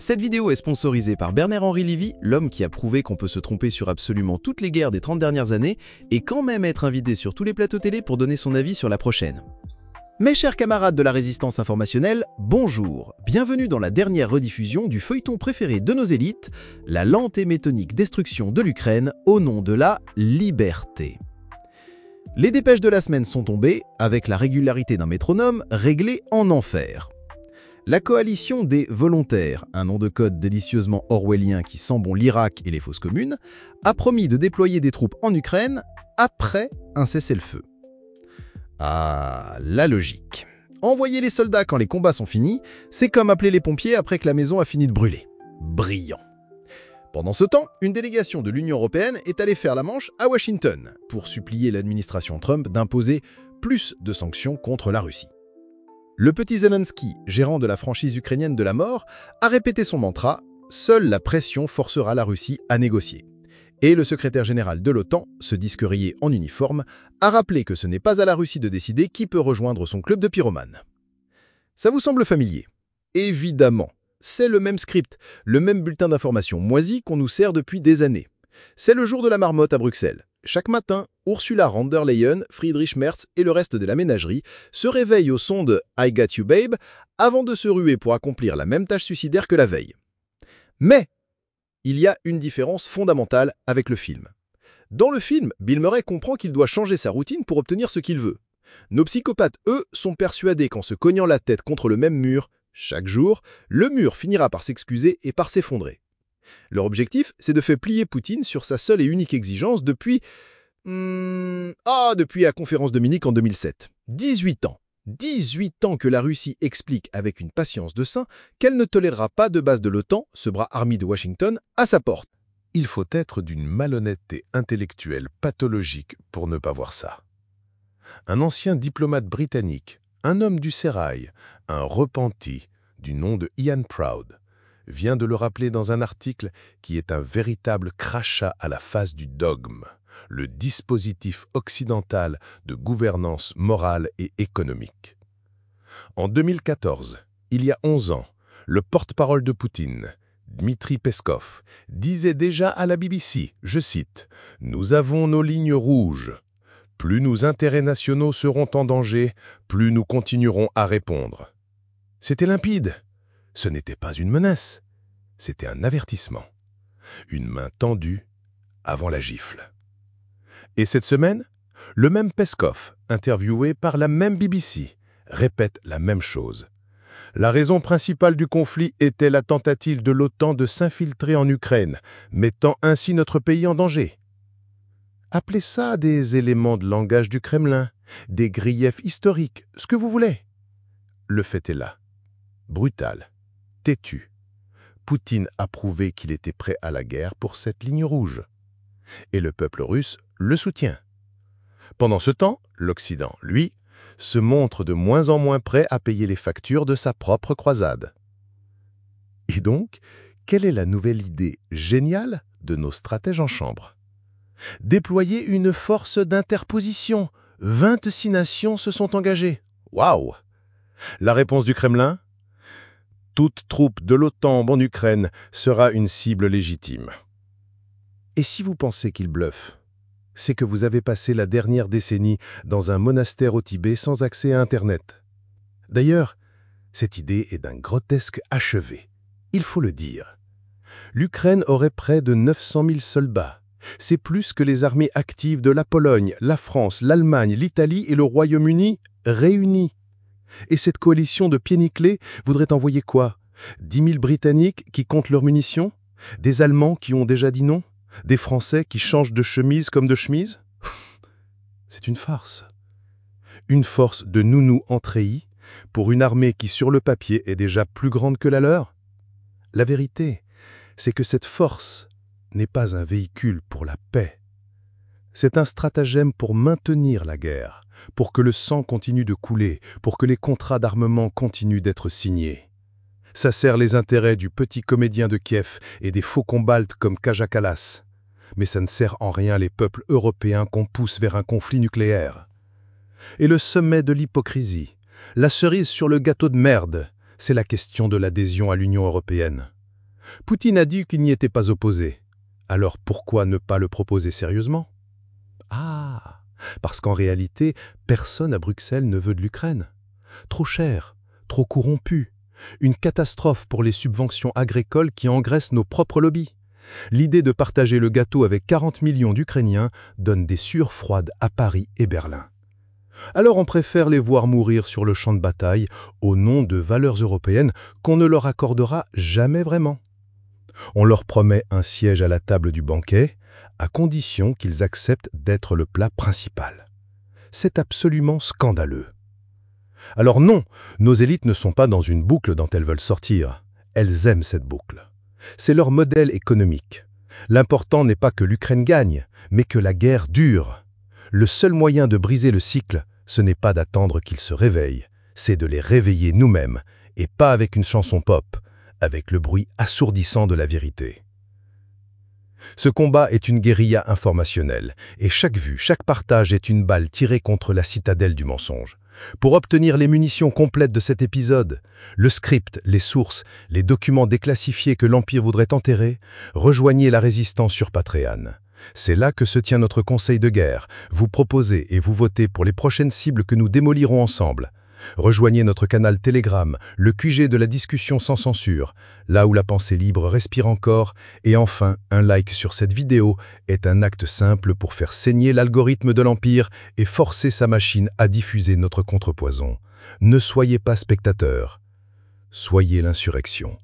Cette vidéo est sponsorisée par Bernard-Henri Lévy, l'homme qui a prouvé qu'on peut se tromper sur absolument toutes les guerres des 30 dernières années et quand même être invité sur tous les plateaux télé pour donner son avis sur la prochaine. Mes chers camarades de la résistance informationnelle, bonjour. Bienvenue dans la dernière rediffusion du feuilleton préféré de nos élites, la lente et méthodique destruction de l'Ukraine au nom de la liberté. Les dépêches de la semaine sont tombées, avec la régularité d'un métronome réglé en enfer. La coalition des volontaires, un nom de code délicieusement orwellien qui sent bon l'Irak et les fosses communes, a promis de déployer des troupes en Ukraine après un cessez-le-feu. Ah, la logique. Envoyer les soldats quand les combats sont finis, c'est comme appeler les pompiers après que la maison a fini de brûler. Brillant. Pendant ce temps, une délégation de l'Union européenne est allée faire la manche à Washington pour supplier l'administration Trump d'imposer plus de sanctions contre la Russie. Le petit Zelensky, gérant de la franchise ukrainienne de la mort, a répété son mantra « Seule la pression forcera la Russie à négocier ». Et le secrétaire général de l'OTAN, ce disque rayé en uniforme, a rappelé que ce n'est pas à la Russie de décider qui peut rejoindre son club de pyromanes. Ça vous semble familier? Évidemment, c'est le même script, le même bulletin d'information moisi qu'on nous sert depuis des années. C'est le jour de la marmotte à Bruxelles. Chaque matin, Ursula von der Leyen, Friedrich Merz et le reste de la ménagerie se réveillent au son de « I got you babe » avant de se ruer pour accomplir la même tâche suicidaire que la veille. Mais il y a une différence fondamentale avec le film. Dans le film, Bill Murray comprend qu'il doit changer sa routine pour obtenir ce qu'il veut. Nos psychopathes, eux, sont persuadés qu'en se cognant la tête contre le même mur, chaque jour, le mur finira par s'excuser et par s'effondrer. Leur objectif, c'est de faire plier Poutine sur sa seule et unique exigence depuis la conférence de Munich en 2007. 18 ans. 18 ans que la Russie explique avec une patience de saint qu'elle ne tolérera pas de base de l'OTAN, ce bras armé de Washington, à sa porte. Il faut être d'une malhonnêteté intellectuelle pathologique pour ne pas voir ça. Un ancien diplomate britannique, un homme du sérail, un repenti, du nom de Ian Proud, vient de le rappeler dans un article qui est un véritable crachat à la face du dogme, le dispositif occidental de gouvernance morale et économique. En 2014, il y a 11 ans, le porte-parole de Poutine, Dmitri Peskov, disait déjà à la BBC, je cite, « Nous avons nos lignes rouges. Plus nos intérêts nationaux seront en danger, plus nous continuerons à répondre. » C'était limpide. Ce n'était pas une menace, c'était un avertissement. Une main tendue avant la gifle. Et cette semaine, le même Peskov, interviewé par la même BBC, répète la même chose. La raison principale du conflit était la tentative de l'OTAN de s'infiltrer en Ukraine, mettant ainsi notre pays en danger. Appelez ça des éléments de langage du Kremlin, des griefs historiques, ce que vous voulez. Le fait est là. Brutal, têtu. Poutine a prouvé qu'il était prêt à la guerre pour cette ligne rouge. Et le peuple russe le soutient. Pendant ce temps, l'Occident, lui, se montre de moins en moins prêt à payer les factures de sa propre croisade. Et donc, quelle est la nouvelle idée géniale de nos stratèges en chambre? Déployer une force d'interposition. 26 nations se sont engagées. Waouh! La réponse du Kremlin? Toute troupe de l'OTAN en Ukraine sera une cible légitime. Et si vous pensez qu'il bluffe, c'est que vous avez passé la dernière décennie dans un monastère au Tibet sans accès à Internet. D'ailleurs, cette idée est d'un grotesque achevé. Il faut le dire. L'Ukraine aurait près de 900 000 soldats. C'est plus que les armées actives de la Pologne, la France, l'Allemagne, l'Italie et le Royaume-Uni réunis. Et cette coalition de pieds nickelés voudrait envoyer quoi? 10 000 Britanniques qui comptent leurs munitions? Des Allemands qui ont déjà dit non? Des Français qui changent de chemise comme de chemise? C'est une farce. Une force de nounous en treillis pour une armée qui, sur le papier, est déjà plus grande que la leur? La vérité, c'est que cette force n'est pas un véhicule pour la paix. C'est un stratagème pour maintenir la guerre, pour que le sang continue de couler, pour que les contrats d'armement continuent d'être signés. Ça sert les intérêts du petit comédien de Kiev et des faucons baltes comme Kaja Kallas. Mais ça ne sert en rien les peuples européens qu'on pousse vers un conflit nucléaire. Et le sommet de l'hypocrisie, la cerise sur le gâteau de merde, c'est la question de l'adhésion à l'Union européenne. Poutine a dit qu'il n'y était pas opposé. Alors pourquoi ne pas le proposer sérieusement? Ah, parce qu'en réalité, personne à Bruxelles ne veut de l'Ukraine. Trop cher, trop corrompu. Une catastrophe pour les subventions agricoles qui engraissent nos propres lobbies. L'idée de partager le gâteau avec 40 millions d'Ukrainiens donne des sueurs froides à Paris et Berlin. Alors on préfère les voir mourir sur le champ de bataille au nom de valeurs européennes qu'on ne leur accordera jamais vraiment. On leur promet un siège à la table du banquet, à condition qu'ils acceptent d'être le plat principal. C'est absolument scandaleux. Alors non, nos élites ne sont pas dans une boucle dont elles veulent sortir. Elles aiment cette boucle. C'est leur modèle économique. L'important n'est pas que l'Ukraine gagne, mais que la guerre dure. Le seul moyen de briser le cycle, ce n'est pas d'attendre qu'ils se réveillent, c'est de les réveiller nous-mêmes, et pas avec une chanson pop, avec le bruit assourdissant de la vérité. Ce combat est une guérilla informationnelle, et chaque vue, chaque partage est une balle tirée contre la citadelle du mensonge. Pour obtenir les munitions complètes de cet épisode, le script, les sources, les documents déclassifiés que l'Empire voudrait enterrer, rejoignez la résistance sur Patreon. C'est là que se tient notre conseil de guerre. Vous proposez et vous votez pour les prochaines cibles que nous démolirons ensemble. Rejoignez notre canal Telegram, le QG de la discussion sans censure, là où la pensée libre respire encore, et enfin, un like sur cette vidéo est un acte simple pour faire saigner l'algorithme de l'Empire et forcer sa machine à diffuser notre contrepoison. Ne soyez pas spectateurs, soyez l'insurrection.